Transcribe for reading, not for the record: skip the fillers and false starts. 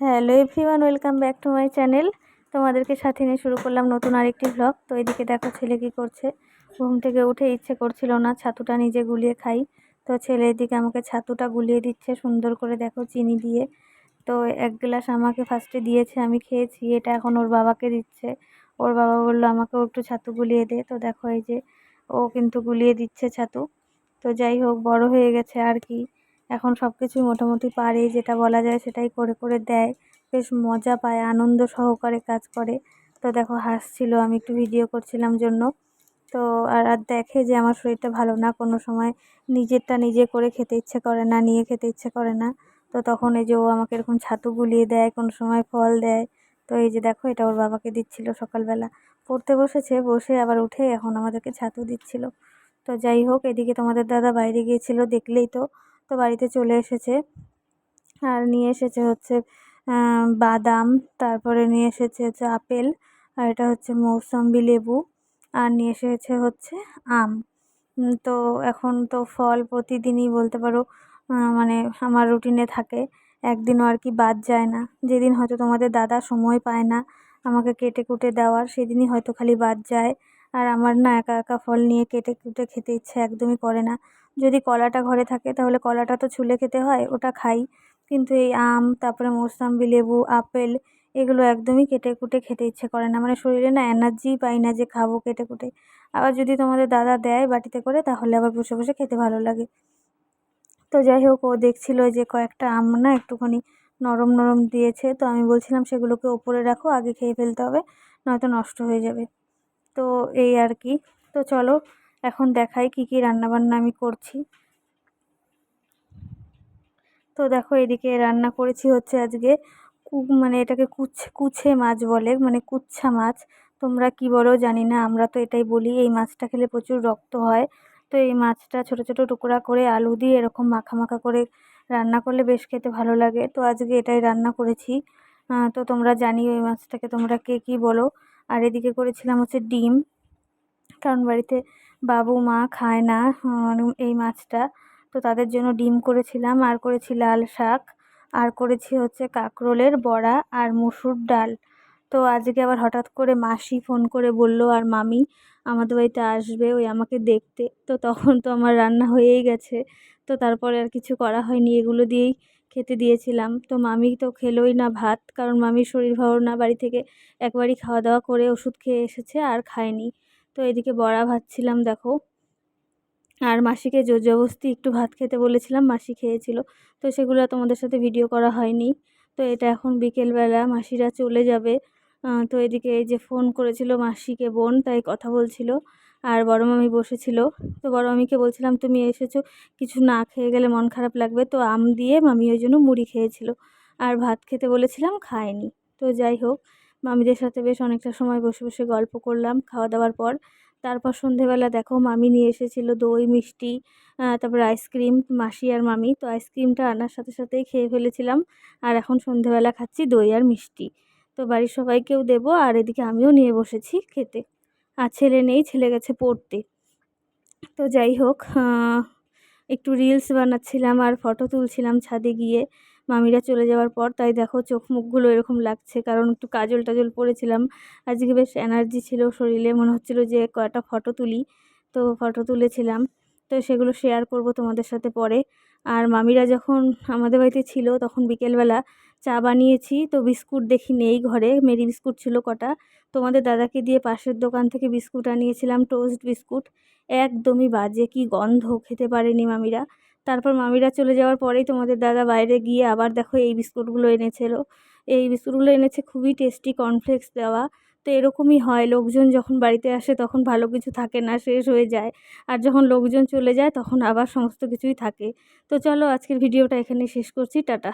Hello everyone, welcome back to my channel. তোমাদেরকে সাথে নিয়ে শুরু করলাম নতুন আরেকটি ভ্লগ। তো এদিকে দেখো ছেলে কি করছে। ঘুম থেকে উঠে ইচ্ছে করছিল না, ছাতুটা নিজে গুলিয়ে খাই। তো ছেলে এদিকে আমাকে ছাতুটা গুলিয়ে দিচ্ছে সুন্দর করে, দেখো চিনি দিয়ে। তো এক গ্লাস আমাকে ফার্স্টে দিয়েছে, আমি খেয়েছি। এটা এখন ওর বাবাকে দিচ্ছে। ওর বাবা বললো আমাকেও একটু ছাতু গুলিয়ে দে। তো দেখো এই যে ও কিন্তু গুলিয়ে দিচ্ছে ছাতু। তো যাই হোক, বড় হয়ে গেছে আর কি, এখন সব কিছুই মোটামুটি পারে, যেটা বলা যায় সেটাই করে করে দেয়। বেশ মজা পায়, আনন্দ সহকারে কাজ করে। তো দেখো হাসছিল, আমি একটু ভিডিও করছিলাম জন্য। তো আর আর দেখে যে আমার শরীরটা ভালো না, কোনো সময় নিজেরটা নিজে করে খেতে ইচ্ছে করে না, নিয়ে খেতে ইচ্ছে করে না। তো তখন এই যে ও আমাকে এরকম ছাতু গুলিয়ে দেয়, কোনো সময় ফল দেয়। তো এই যে দেখো এটা ওর বাবাকে দিচ্ছিল সকালবেলা। পড়তে বসেছে, বসে আবার উঠে এখন আমাদেরকে ছাতু দিচ্ছিল। তো যাই হোক, এদিকে তোমাদের দাদা বাইরে গিয়েছিল, দেখলেই তো। তো বাড়িতে চলে এসেছে, আর নিয়ে এসেছে হচ্ছে বাদাম, তারপরে নিয়ে এসেছে হচ্ছে আপেল, আর এটা হচ্ছে মৌসম্বি লেবু, আর নিয়ে এসেছে হচ্ছে আম। তো এখন তো ফল প্রতিদিনই বলতে পারো মানে আমার রুটিনে থাকে, একদিনও আর কি বাদ যায় না। যেদিন হয়তো তোমাদের দাদা সময় পায় না আমাকে কেটে কুটে দেওয়ার, সেদিনই হয়তো খালি বাদ যায়। আর আমার না একা একা ফল নিয়ে কেটে কুটে খেতে ইচ্ছে একদমই করে না। যদি কলাটা ঘরে থাকে তাহলে কলাটা তো ছুলে খেতে হয়, ওটা খাই। কিন্তু এই আম, তারপরে মৌসম্বি লেবু, আপেল, এগুলো একদমই কেটে কুটে খেতে ইচ্ছে করে না, মানে শরীরে না এনার্জিই পাই না যে খাবো কেটে কুটে। আবার যদি তোমাদের দাদা দেয় বাটিতে করে তাহলে আবার বসে বসে খেতে ভালো লাগে। তো যাই হোক, ও দেখছিল যে কয়েকটা আম না একটুখানি নরম নরম দিয়েছে, তো আমি বলছিলাম সেগুলোকে ওপরে রাখো, আগে খেয়ে ফেলতে হবে, নয়তো নষ্ট হয়ে যাবে। তো এই আর কি। তো চলো এখন দেখাই কি কি রান্নাবান্না আমি করছি। তো দেখো এদিকে রান্না করেছি হচ্ছে আজকে মানে এটাকে কুছে মাছ বলে, মানে কুচ্ছা মাছ। তোমরা কি বলো জানি না, আমরা তো এটাই বলি। এই মাছটা খেলে প্রচুর রক্ত হয়। তো এই মাছটা ছোট ছোট টুকরা করে আলু দিয়ে এরকম মাখা মাখা করে রান্না করলে বেশ খেতে ভালো লাগে। তো আজকে এটাই রান্না করেছি। তো তোমরা জানি ওই মাছটাকে তোমরা কে কী বলো। আর এদিকে করেছিলাম হচ্ছে ডিম, কারণ বাড়িতে বাবু মা খায় না এই মাছটা। তো তাদের জন্য ডিম করেছিলাম, আর করেছি লাল শাক, আর করেছি হচ্ছে কাঁকরোলের বড়া আর মসুর ডাল। তো আজকে আবার হঠাৎ করে মাসি ফোন করে বলল আর মামি আমাদের বাড়িতে আসবে ওই আমাকে দেখতে। তো তখন তো আমার রান্না হয়েই গেছে। তো তারপরে আর কিছু করা হয়নি, এগুলো দিয়েই খেতে দিয়েছিলাম। তো মামি তো খেলোই না ভাত, কারণ মামির শরীর ভালো না, বাড়ি থেকে একবারই খাওয়া দাওয়া করে ওষুধ খেয়ে এসেছে আর খায়নি। তো এদিকে বড়া ভাজছিলাম দেখো, আর মাসিকে জোর জবরদস্তি একটু ভাত খেতে বলেছিলাম, মাসি খেয়েছিল। তো সেগুলো তোমাদের সাথে ভিডিও করা হয়নি। তো এটা এখন বিকেলবেলা, মাসিরা চলে যাবে। তো এদিকে এই যে ফোন করেছিল মাসিকে বোন, তাই কথা বলছিল। আর বড় মামি বসেছিল। তো বড় মামিকে বলছিলাম তুমি এসেছো, কিছু না খেয়ে গেলে মন খারাপ লাগবে। তো আম দিয়ে মামি ওই জন্য মুড়ি খেয়েছিল, আর ভাত খেতে বলেছিলাম খায়নি। তো যাই হোক, মামিদের সাথে বেশ অনেকটা সময় বসে বসে গল্প করলাম খাওয়া দাওয়ার পর। তারপর সন্ধেবেলা দেখো মামি নিয়ে এসেছিল দই মিষ্টি, তারপর আইসক্রিম, মাসি আর মামি। তো আইসক্রিমটা আনার সাথে সাথেই খেয়ে ফেলেছিলাম। আর এখন সন্ধেবেলা খাচ্ছি দই আর মিষ্টি। তো বাড়ির সবাইকেও দেবো, আর এদিকে আমিও নিয়ে বসেছি খেতে। আর ছেলে নেই, ছেলে গেছে পড়তে। তো যাই হোক, একটু রিলস বানাচ্ছিলাম আর ফটো তুলছিলাম ছাদে গিয়ে মামিরা চলে যাওয়ার পর। তাই দেখো চোখ মুখগুলো এরকম লাগছে, কারণ একটু কাজল টাজল পরেছিলাম। আজকে বেশ এনার্জি ছিল শরীরে, মনে হচ্ছিল যে কয়টা ফটো তুলি। তো ফটো তুলেছিলাম, তো সেগুলো শেয়ার করব তোমাদের সাথে পরে। আর মামিরা যখন আমাদের বাড়িতে ছিল তখন বিকেলবেলা চা বানিয়েছি। তো বিস্কুট দেখি নেই ঘরে, মেরি বিস্কুট ছিল কটা। তোমাদের দাদাকে দিয়ে পাশের দোকান থেকে বিস্কুট আনিয়েছিলাম, টোস্ট বিস্কুট। একদমই বাজে, কি গন্ধ, খেতে পারেনি মামিরা। তারপর মামিরা চলে যাওয়ার পরেই তোমাদের দাদা বাইরে গিয়ে আবার দেখো এই বিস্কুটগুলো এনেছিল। এই বিস্কুটগুলো এনেছে খুবই টেস্টি, কর্নফ্লেক্স দেওয়া। তো এরকমই হয়, লোকজন যখন বাড়িতে আসে তখন ভালো কিছু থাকে না, শেষ হয়ে যায়। আর যখন লোকজন চলে যায় তখন আবার সমস্ত কিছুই থাকে। তো চলো আজকের ভিডিওটা এখানে শেষ করছি, টাটা।